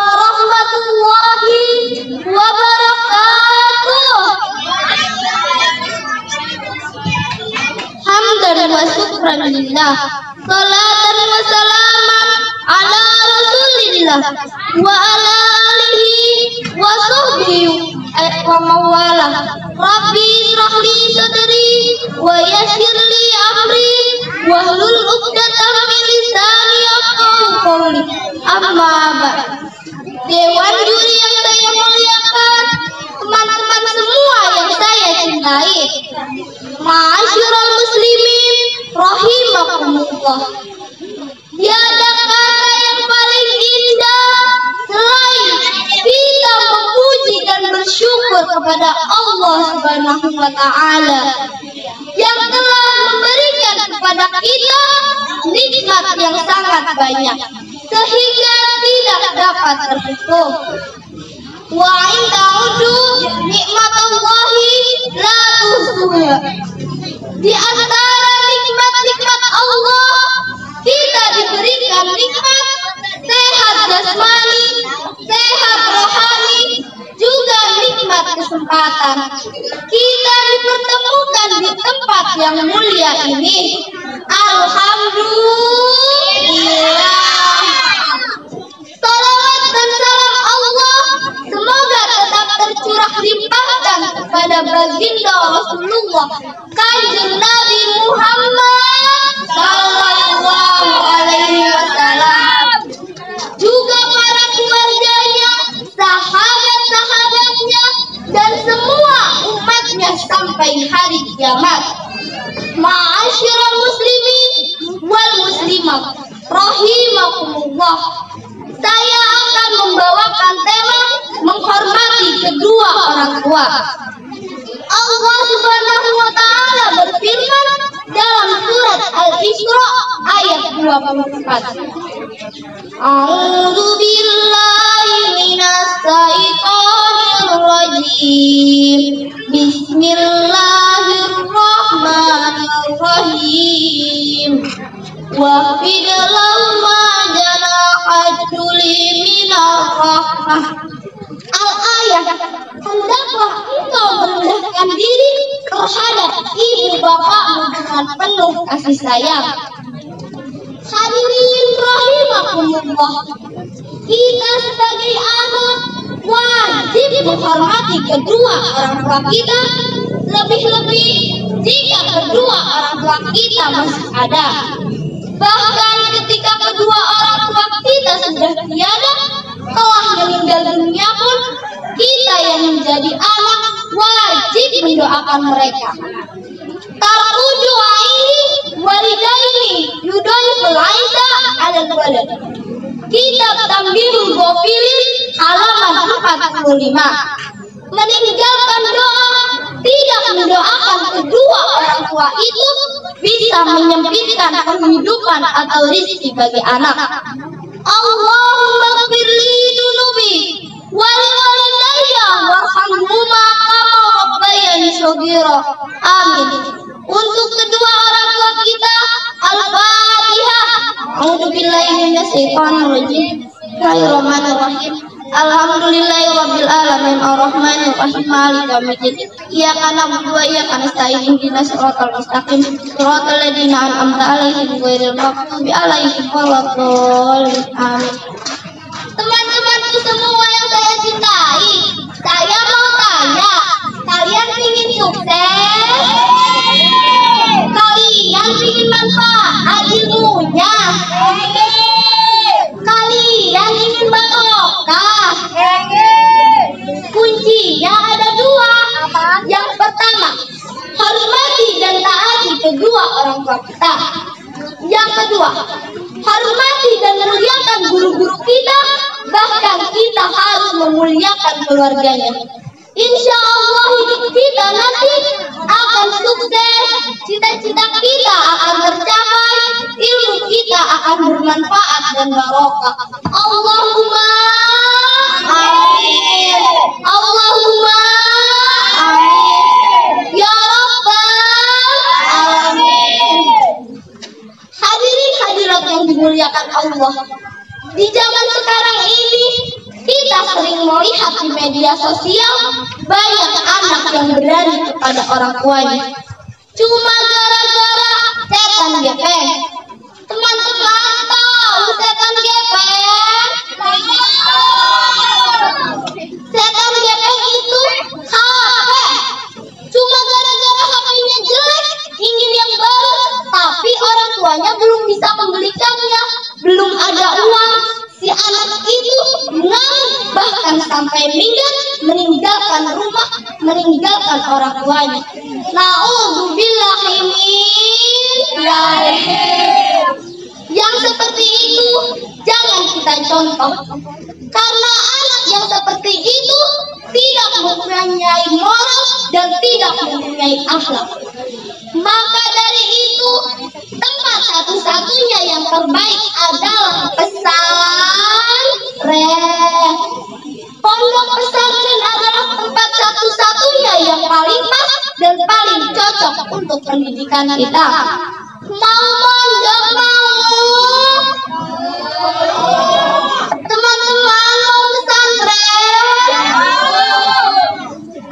warahmatullahi wabarakatuh. Hamdan wa syukran lillah, salatan wa salaman ala rasulillah wa ala alihi wa sahbihi wa mawala. Rabbi israh li sadri wa yassir li amri wahlul 'uqdatam min lisani yafqahu qawli. Amma ba'd. Dewan juri yang saya muliakan, teman-teman semua yang saya cintai, ma'asyiral muslimin rahimakumullah. Tiada kata yang paling indah selain kita memuji dan bersyukur kepada Allah Subhanahu wa taala yang telah memberikan kepada kita nikmat yang sangat banyak sehingga tidak dapat terhitung. Wa in ta'udu nikmatallahi la tuhsuha. Di antara nikmat-nikmat Allah, kita diberikan nikmat sehat jasmani, sehat rohani, juga nikmat kesempatan. Kita dipertemukan di tempat yang mulia ini. Alhamdulillah. Salawat dan salam Allah semoga tetap tercurah limpahkan kepada baginda Rasulullah Kanjeng Nabi Muhammad sallallahu alaihi wasallam, juga para keluarganya, sahabat-sahabatnya, dan semua umatnya sampai hari kiamat. Ma'asyiral muslimin wal muslimat rahimakumullah. Saya akan membawakan tema menghormati kedua orang tua. Allah Subhanahu wa taala berfirman dalam surat Al-Isra ayat 24. A'udzu billahi minasy syaithanir rajim. Bismillahirrahmanirrahim. Wa fidlahuma janahadzuli minar rahmah. Al-ayat, hendaklah engkau merendahkan diri terhadap ibu bapakmu dengan penuh kasih sayang. Hadirin rahimakumullah, kita sebagai anak wajib menghormati kedua orang tua kita, lebih-lebih jika kedua orang tua kita masih ada. Bahkan ketika kedua orang tua kita sudah tiada, telah meninggal dunia pun, kita yang menjadi anak wajib mendoakan mereka. Tarkuju aini walidaini yudhaiful aisa ala walad. Kitab Tambihul Ghafilin halaman 45. Meninggalkan doa, tidak mendoakan kedua orang tua itu bisa menyempitkan penghidupan atau rezeki bagi anak. Allahumma ighfirli dunubi wali walidayya warhamhuma kama rabbayani shaghira. Amin. Untuk kedua orang tua kita, Al-Fatihah. A'udzubillahi minasyaitonir rajim. Bismillahirrahmanirrahim. Alhamdulillahirabbil alamin arrahmanir rahim maliki yaumiddin. Iyyaka na'budu wa iyyaka nasta'in ihdinas siratal mustaqim siratal ladzina an'amta 'alaihim ghairil maghdubi 'alaihim waladdallin. Amin. Teman-temanku semua yang saya cintai, saya mau tanya, kalian ingin sukses? Kalian ingin manfaat ilmunya? Kalian ingin barokah? Kuncinya ada dua. Yang pertama, hormati dan taati kedua orang tua kita. Yang kedua, hormati dan muliakan guru-guru kita. Bahkan kita harus memuliakan keluarganya. Insya Allah hidup kita nanti akan sukses, cita-cita kita akan tercapai, ilmu kita akan bermanfaat dan barokah. Allahumma amin. Allahumma amin. Ya Rabbal alamin. Hadirin hadirat yang dimuliakan Allah, di zaman sekarang ini lihat di media sosial banyak anak yang berani kepada orang tuanya cuma gara-gara setan gepeng. Teman-teman tahu setan gepeng? Setan gepeng itu HP. Cuma gara-gara HP-nya jelek, ingin yang baru, tapi orang tuanya belum bisa membelikannya, belum ada uang. Si anak itu nangis, bahkan sampai meninggalkan rumah, meninggalkan orang tuanya. Na'udzubillahi min dzalik. Yang seperti itu jangan kita contoh, karena anak yang seperti itu tidak mempunyai moral dan tidak mempunyai akhlak. Maka dari itu, tempat satu-satunya yang terbaik adalah pesantren. Pondok pesantren adalah tempat satu-satunya yang paling pas dan paling cocok untuk pendidikan kita. Mau mondok mau? Teman-teman mau pesantren?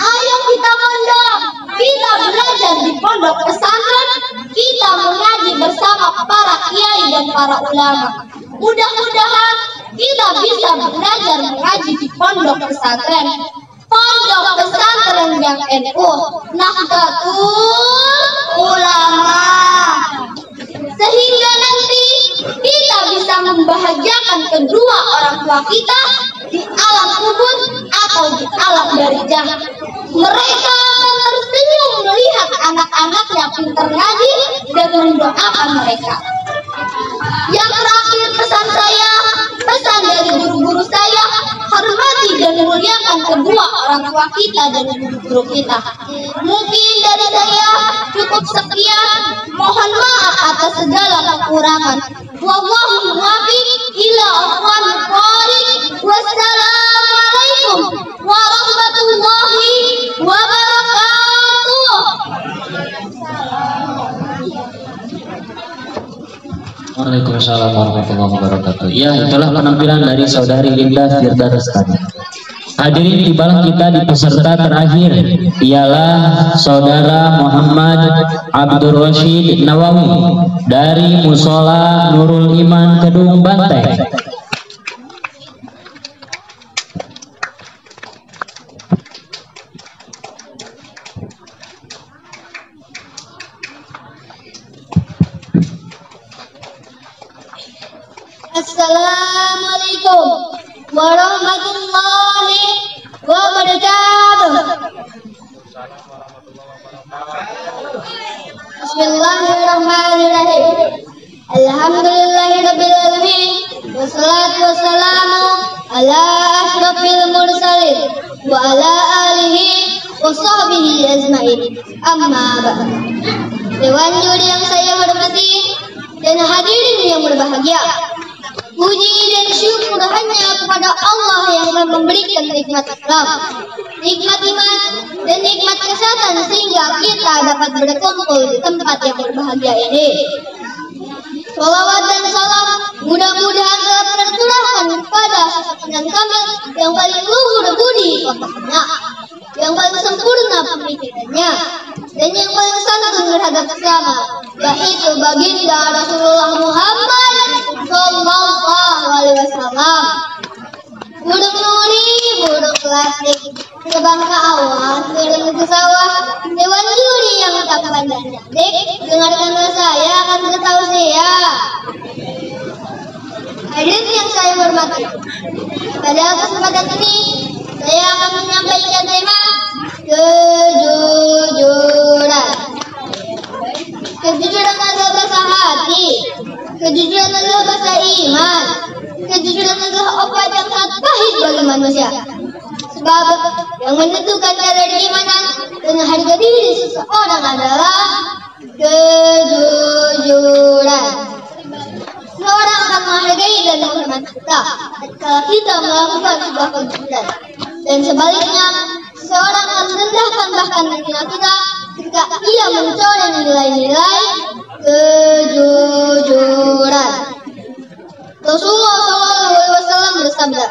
Ayo kita mondok, kita belajar di pondok pesantren, kita mengaji bersama para kiai dan para ulama. Mudah-mudahan kita bisa belajar mengaji di pondok pesantren. Pondok pesantren yang NU, Nahdlatul Ulama. Sehingga nanti kita bisa membahagiakan kedua orang tua kita di alam kubur atau di alam barzakh. Mereka akan tersenyum melihat anak-anaknya pintar ngaji dan mendoakan mereka. Yang terakhir pesan saya, pesan dari guru-guru saya, hormati dan muliakan kedua orang tua kita dan guru-guru kita. Mungkin dari saya cukup sekian. Mohon maaf atas segala kekurangan. Wallahu muwaffiq ila aqwamit thoriq. Wassalamualaikum warahmatullahi wabarakatuh. Waalaikumsalam warahmatullahi wabarakatuh. Ya, itulah penampilan dari saudari Linda Firdaus tadi. Hadirin, tibalah kita di peserta terakhir, ialah saudara Muhammad Abdul Rashid Nawawi dari Musola Nurul Iman Kedung Banteng. Assalamualaikum warahmatullahi wabarakatuh. Bismillahirrahmanirrahim. Alhamdulillahirabbil alamin. Wassalatu wassalamu ala asyrafil mursalin wa ala alihi wa sahbihi ajmain. Amma ba'd. Dewan juri yang saya hormati dan hadirin yang berbahagia, puji dan syukur hanya kepada Allah yang telah memberikan nikmat Islam, nikmat iman, dan nikmat kesehatan sehingga kita dapat berkumpul di tempat yang berbahagia ini. Sholawat dan salam mudah-mudahan telah tercurahkan kepada sesungguhnya kamil yang paling luhur budi kotaknya, yang paling sempurna pemikirannya, dan yang paling santun terhadap sesama, yaitu baginda Rasulullah Muhammad Sallallahu Alaihi Wasallam. Burung nuri, burung plastik, terbang ke awan, turun ke sawah. Dewan juri yang tampan dan cantik, dengarkanlah saya akan bertausiah. Hadirin yang saya hormati, pada kesempatan ini saya akan menyampaikan tema kejujuran. Kejujuran adalah bahasa hati, kejujuran adalah bahasa iman, kejujuran adalah obat yang sangat pahit bagi manusia. Sebab yang menentukan kadar keimanan dan harga diri seseorang adalah kejujuran. Seseorang akan menghargai dan menghormati kita kalau kita melakukan sebuah kejujuran, dan sebaliknya seseorang akan merendahkan bahkan menghina kita ketika ia mencoreng nilai-nilai kejujuran. Rasulullah SAW bersabda,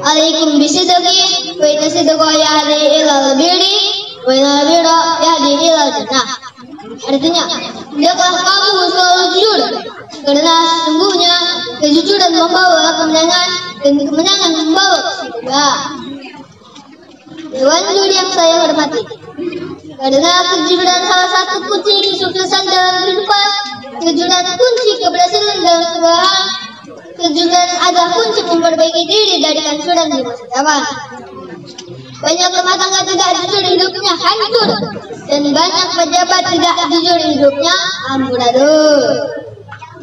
"Alaikum bisidqi, wa inna sidqa yahdi ilal birri, wa inna birra yahdi ilal jannah." Artinya, hendaklah kamu selalu jujur, karena sesungguhnya kejujuran membawa kemenangan dan kemenangan membawa ke surga. Dewan juri yang saya hormati, karena kejujuran salah satu kunci kesuksesan dalam kehidupan, kejujuran kunci keberhasilan dalam segala hal, kejujuran adalah kunci memperbaiki diri dari kehancuran di masa depan. Banyak rumah tangga tidak jujur hidupnya hancur, dan banyak pejabat tidak jujur hidupnya amburadul.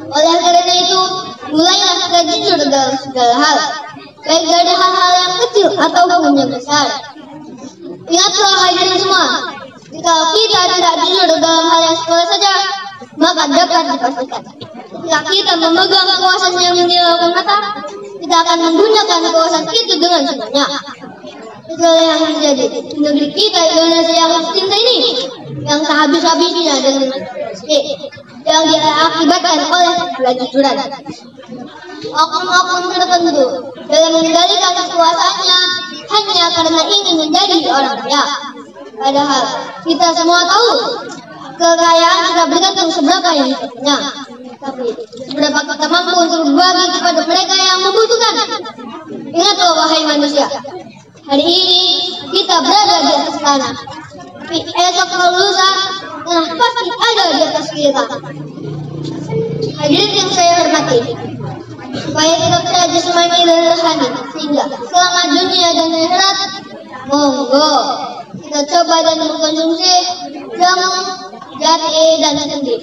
Oleh karena itu, mulailah kita jujur dalam segala hal, baik dari hal-hal yang kecil ataupun yang besar. Ingatlah hadirin semua, jika kita tidak jujur dalam hal yang sepele saja, maka dapat dipastikan jika kita memegang kekuasaan yang dilakukan mata, kita akan menggunakan kekuasaan itu dengan sebenarnya. Itulah yang terjadi di negeri kita Indonesia yang cinta ini, yang tak habis-habisnya dengan yang diakibatkan oleh kejujuran. Oknum-oknum tertentu dalam mengendalikan kekuasaannya hanya karena ingin menjadi orang kaya. Padahal kita semua tahu kekayaan tidak bergantung seberapa yang kita punya, tapi seberapa kita mampu untuk berbagi kepada mereka yang membutuhkan. Ingatlah wahai manusia, hari ini kita berada di atas tanah, tapi esok kalau lusa tanah pasti ada di atas kita. Hadirin yang saya hormati, supaya kita bisa jasmani dan rohani, sehingga selamat dunia dan akhirat, monggo kita coba dan mengkonsumsi jamu, jati dan sendi.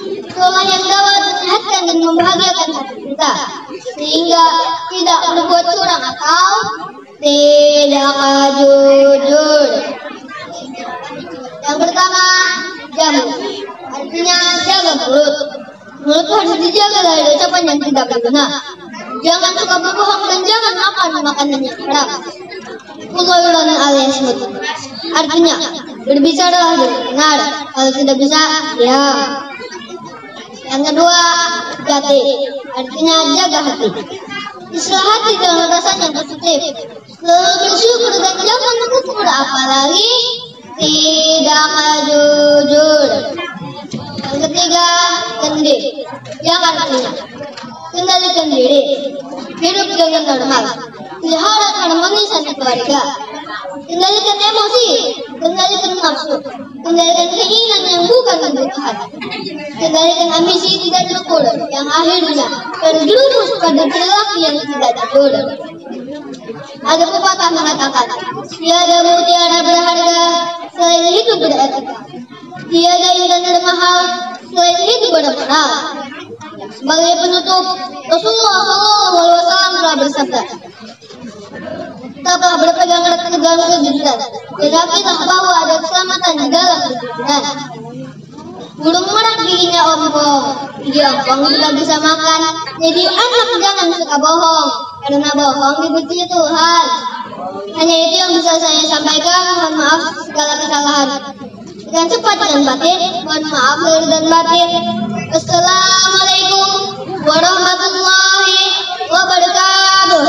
Itulah yang dapat menyehatkan dan membahagiakan hati kita, sehingga tidak berbuat curang atau tidak jujur. Yang pertama, jamu, artinya jaga mulut. Mulut harus dijaga dari ucapan yang tidak berguna. Jangan suka berbohong dan jangan makan makanan yang haram. Qululun alias mutu, artinya berbicara dengan benar, kalau tidak bisa diam. Yang kedua, jati, artinya jaga hati. Istilah hati dengan rasanya positif, selalu bersyukur dan jangan kufur, apalagi tidak jujur. Yang ketiga, kendi, yang artinya kendalikan diri, hidup dengan normal, pelihara harmonisan keluarga, kendalikan emosi, kendalikan nafsu, kendalikan keinginan yang bukan kebutuhan, kendalikan ambisi tidak terukur yang akhirnya terjerumus pada perilaku yang tidak jujur. Ada pepatah mengatakan, tiada mutiara berharga selain itu beretika, tiada indah termahal selain itu bermoral. Sebagai penutup, Rasulullah SAW telah bersabda, tetaplah berpegang erat teguh kejujuran, yakinlah bahwa ada keselamatan di dalam kejujuran. Burung merak giginya ompong, gigi ompong tidak bisa makan. Jadi anak jangan suka bohong, karena bohong dibenci Tuhan. Hanya itu yang bisa saya sampaikan. Mohon maaf segala kesalahan. Dengan cepat dan batin, mohon maaf lahir dan batin. Assalamualaikum warahmatullahi wabarakatuh.